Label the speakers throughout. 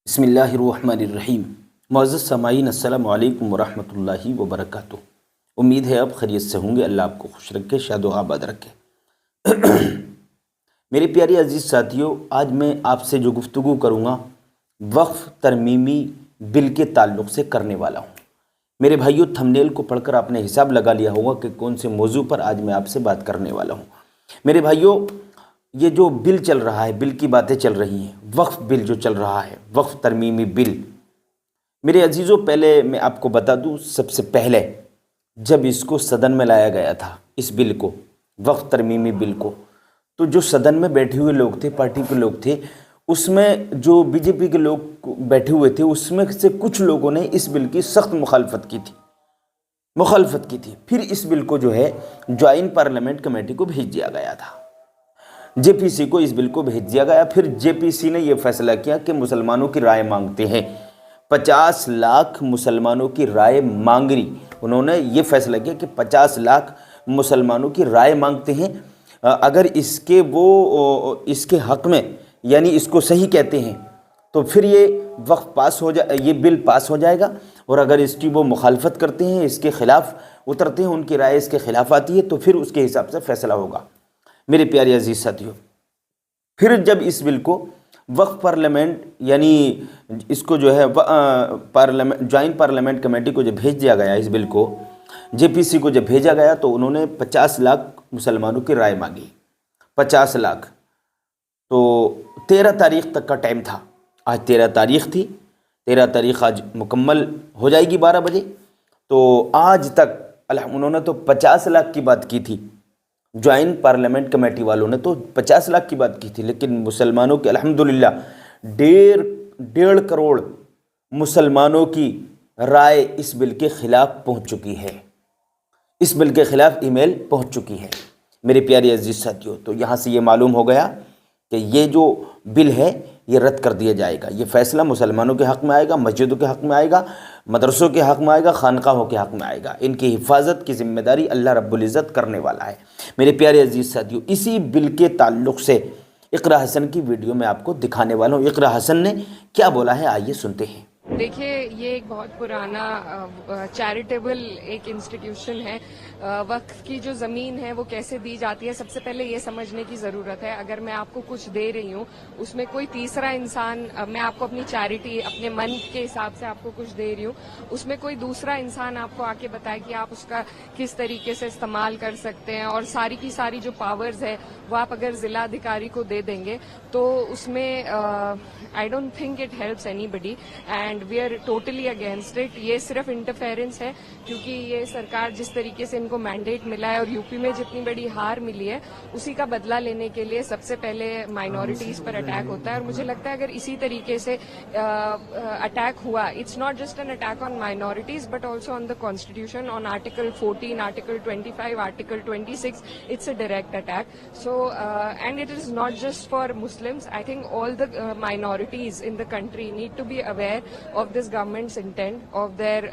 Speaker 1: बिस्मिल्लाहिर्रहमानिर्रहीम। मुअज़्ज़ज़ सामाईन, अस्सलामु अलैकुम वरहमतुल्लाहि वबरकातुहू। उम्मीद है आप खैरियत से होंगे। अल्लाह आपको खुश रखे, शादो आबाद रखे। मेरे प्यारे अजीज़ साथियों, आज मैं आपसे जो गुफ्तगू करूँगा वक्फ़ तरमीमी बिल के ताल्लुक़ से करने वाला हूँ। मेरे भाइयों, थंबनेल को पढ़कर आपने हिसाब लगा लिया होगा कि कौन से मौजू पर आज मैं आपसे बात करने वाला हूँ। मेरे भाइयों, ये जो बिल चल रहा है, बिल की बातें चल रही हैं, वक्फ़ बिल जो चल रहा है, वक्फ़ तरमीमी बिल, मेरे अजीज़ों, पहले मैं आपको बता दूं, सबसे पहले जब इसको सदन में लाया गया था, इस बिल को, वक्फ़ तरमीमी बिल को, तो जो सदन में बैठे हुए लोग थे, पार्टी के लोग थे, उसमें जो बीजेपी के लोग बैठे हुए थे, उसमें से कुछ लोगों ने इस बिल की सख्त मुखालफत की थी। फिर इस बिल को जो है जॉइंट पार्लियामेंट कमेटी को भेज दिया गया था, जेपीसी को इस बिल को भेज दिया गया। फिर जेपीसी ने यह फैसला किया कि मुसलमानों की राय मांगते हैं, 50 लाख मुसलमानों की राय मांग रही। उन्होंने ये फैसला किया कि 50 लाख मुसलमानों की राय मांगते हैं, अगर इसके हक में, यानी इसको सही कहते हैं, तो फिर ये ये बिल पास हो जाएगा। और अगर इसकी वो मुखालफत करते हैं, इसके खिलाफ उतरते हैं, उनकी राय इसके खिलाफ आती है, तो फिर उसके हिसाब से फैसला होगा। मेरे प्यारे अजीज साथियों, फिर जब इस बिल को वक्फ पार्लियामेंट, यानी इसको जो है पार्लियामेंट, जॉइंट पार्लियामेंट कमेटी को जब भेज दिया गया, इस बिल को जेपीसी को जब भेजा गया, तो उन्होंने 50 लाख मुसलमानों की राय मांगी। 50 लाख, तो 13 तारीख तक का टाइम था। आज 13 तारीख थी, 13 तारीख आज मुकम्मल हो जाएगी 12 बजे। तो आज तक उन्होंने तो 50 लाख की बात की थी, जॉइंट पार्लियामेंट कमेटी वालों ने तो 50 लाख की बात की थी, लेकिन मुसलमानों के अल्हम्दुलिल्लाह 1.5 करोड़ मुसलमानों की राय इस बिल के खिलाफ पहुंच चुकी है, इस बिल के खिलाफ ईमेल पहुंच चुकी है। मेरे प्यारे अजीज साथियों, तो यहाँ से ये मालूम हो गया कि ये जो बिल है ये रद्द कर दिया जाएगा। ये फैसला मुसलमानों के हक़ में आएगा, मस्जिदों के हक़ में आएगा, मदरसों के हक़ में आएगा, खानकाहों के हक़ में आएगा। इनकी हिफाजत की ज़िम्मेदारी अल्लाह रब्बुल इज़्ज़त करने वाला है। मेरे प्यारे अजीज़ साथियों, इसी बिल के ताल्लुक़ से इक़रा हसन की वीडियो में आपको दिखाने वाला हूँ। इक़रा हसन ने क्या बोला है, आइए सुनते हैं।
Speaker 2: देखिए, ये एक बहुत पुराना चैरिटेबल एक इंस्टीट्यूशन है। वक्फ की जो ज़मीन है वो कैसे दी जाती है, सबसे पहले ये समझने की ज़रूरत है। अगर मैं आपको कुछ दे रही हूँ, उसमें कोई तीसरा इंसान, मैं आपको अपनी चैरिटी, अपने मन के हिसाब से आपको कुछ दे रही हूँ, उसमें कोई दूसरा इंसान आपको आके बताए कि आप उसका किस तरीके से इस्तेमाल कर सकते हैं, और सारी की सारी जो पावर्स है वो आप अगर ज़िला अधिकारी को दे देंगे, तो उसमें I don't think it helps anybody and we are totally against it. ये सिर्फ इंटरफेरेंस है, क्योंकि ये सरकार जिस तरीके से इनको मैंडेट मिला है और यूपी में जितनी बड़ी हार मिली है, उसी का बदला लेने के लिए सबसे पहले माइनॉरिटीज पर अटैक होता है। और मुझे लगता है अगर इसी तरीके से अटैक हुआ, it's not just an attack on minorities but also on the constitution, on article 14, article 25, article 26, it's a direct attack. So and it is not just for Muslims. I think all the minorities in the country need to be aware of this government's intent, of their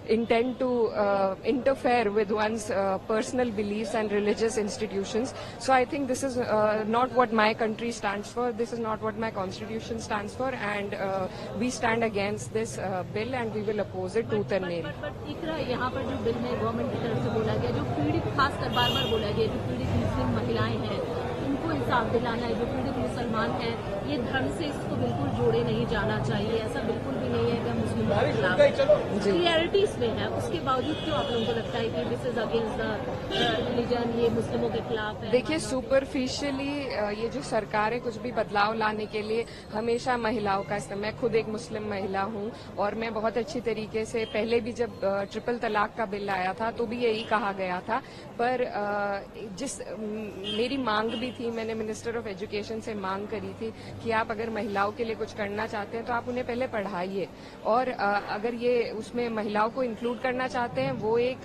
Speaker 2: intent to interfere with one's personal beliefs and religious institutions. So I think this is not what my country stands for. This is not what my constitution stands for, and we stand against this bill and we will oppose it tooth and nail.
Speaker 3: यहाँ पर जो bill में government की तरफ से बोला गया, जो पीड़ित, खासकर बार बार बोला गया, जो पीड़ित मुस्लिम महिलाएं हैं, इनको इंसाफ दिलाना है। जो पीड़ित मुसलमान हैं, ये धर्म से इसको बिल्कुल जोड़े नहीं जाना चाहिए। ऐसा बिल्कुल भी नहीं है कि मुस्लिमों के खिलाफ क्लियरिटी इसमें है, उसके बावजूद क्यों आप लोगों को लगता है कि this is against the religion, ये मुस्लिमों के खिलाफ है?
Speaker 2: देखिए, सुपरफिशियली ये जो सरकार है कुछ भी बदलाव लाने के लिए हमेशा महिलाओं का इस्तेमाल, मैं खुद एक मुस्लिम महिला हूँ और मैं बहुत अच्छी तरीके से, पहले भी जब ट्रिपल तलाक का बिल आया था तो भी यही कहा गया था, पर मेरी मांग भी थी, मैंने मिनिस्टर ऑफ एजुकेशन से मांग करी थी कि आप अगर महिलाओं के लिए कुछ करना चाहते हैं तो आप उन्हें पहले पढ़ाइए, और अगर ये उसमें महिलाओं को इंक्लूड करना चाहते हैं, वो एक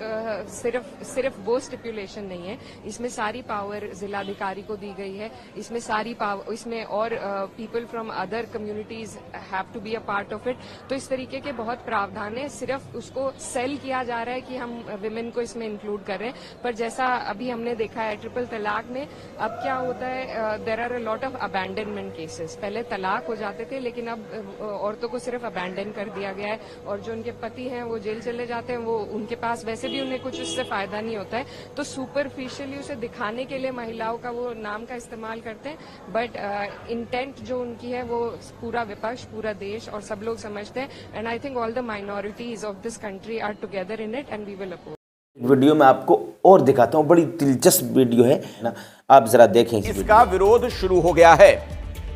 Speaker 2: सिर्फ वो स्टिपुलेशन नहीं है, इसमें सारी पावर जिलाधिकारी को दी गई है, इसमें सारी पावर, इसमें और people from other communities have to be a part of it. तो इस तरीके के बहुत प्रावधान है, सिर्फ उसको सेल किया जा रहा है कि हम विमेन को इसमें इंक्लूड कर रहे हैं, पर जैसा अभी हमने देखा है ट्रिपल तलाक में, अब क्या होता है, there are a lot of abandonment cases. पहले तलाक हो जाते थे, लेकिन अब औरतों को सिर्फ अबैंडन कर दिया गया है, और जो उनके पति हैं वो जेल चले जाते हैं, वो उनके पास वैसे भी उन्हें कुछ उससे फायदा नहीं होता है, तो सुपरफिशियली उसे दिखाने के लिए महिलाओं का वो नाम का इस्तेमाल करते हैं, बट इंटेंट जो उनकी है वो पूरा विपक्ष, पूरा देश और सब लोग समझते हैं। And I think all the minorities of this country are together in it and we will oppose.
Speaker 1: Video में आपको और दिखाता हूँ, बड़ी दिलचस्प वीडियो है ना, आप जरा देखें।
Speaker 4: इसका विरोध शुरू हो गया है।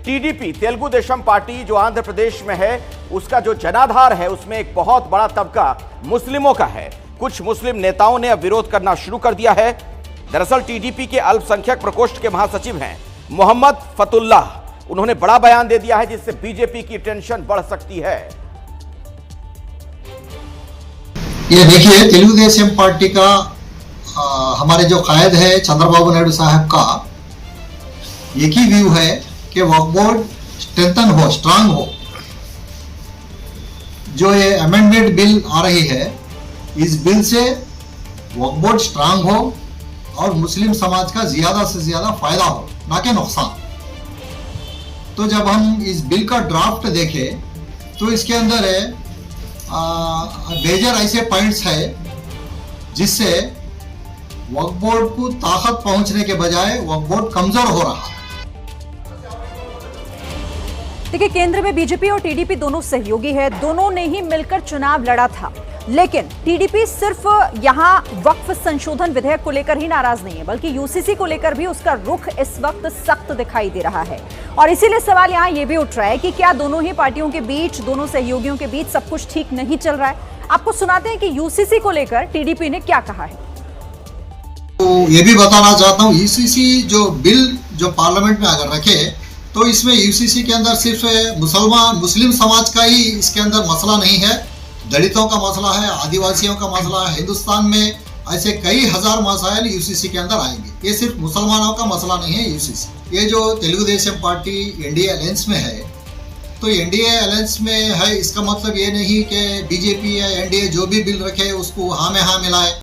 Speaker 4: टीडीपी तेलुगु देशम पार्टी जो आंध्र प्रदेश में है, उसका जो जनाधार है उसमें एक बहुत बड़ा तबका मुस्लिमों का है। कुछ मुस्लिम नेताओं ने अब विरोध करना शुरू कर दिया है। दरअसल टीडीपी के अल्पसंख्यक प्रकोष्ठ के महासचिव हैं मोहम्मद फतुल्लाह, उन्होंने बड़ा बयान दे दिया है जिससे बीजेपी की टेंशन बढ़ सकती है।
Speaker 5: ये देखिए, तेलुगु देशम पार्टी का हमारे जो कायद है चंद्रबाबू नायडू साहब का एक ही व्यू है कि वक्फ बोर्ड स्ट्रेंथन हो, स्ट्रांग हो। जो ये अमेंडमेंट बिल आ रही है, इस बिल से वक्फ बोर्ड स्ट्रांग हो और मुस्लिम समाज का ज्यादा से ज्यादा फायदा हो, ना कि नुकसान। तो जब हम इस बिल का ड्राफ्ट देखें तो इसके अंदर है मेजर ऐसे पॉइंट्स है जिससे वक्फ बोर्ड को ताकत पहुंचने के बजाय वक्फ बोर्ड कमजोर हो रहा है।
Speaker 6: देखिए, केंद्र में बीजेपी और टीडीपी दोनों सहयोगी है, दोनों ने ही मिलकर चुनाव लड़ा था, लेकिन टीडीपी सिर्फ यहां वक्फ संशोधन विधेयक को लेकर ही नाराज नहीं है, बल्कि यूसीसी को लेकर भी उसका रुख इस वक्त सख्त दिखाई दे रहा है। और इसीलिए सवाल यहां यह भी उठ रहा है कि क्या दोनों ही पार्टियों के बीच, दोनों सहयोगियों के बीच सब कुछ ठीक नहीं चल रहा है। आपको सुनाते हैं कि यूसीसी को लेकर टीडीपी ने क्या कहा है।
Speaker 5: तो ये भी बताना चाहता हूँ, यूसीसी जो बिल जो पार्लियामेंट में अगर रखे तो इसमें यूसीसी के अंदर सिर्फ मुस्लिम समाज का ही इसके अंदर मसला नहीं है, दलितों का मसला है, आदिवासियों का मसला है। हिंदुस्तान में ऐसे कई हजार मसाइल यूसीसी के अंदर आएंगे। ये सिर्फ मुसलमानों का मसला नहीं है यूसीसी। ये जो Telugu Desam party NDA alliance में है, तो एनडीए अलायंस में है, इसका मतलब ये नहीं कि बीजेपी या एनडीए जो भी बिल रखे उसको हाँ में हाँ मिलाए।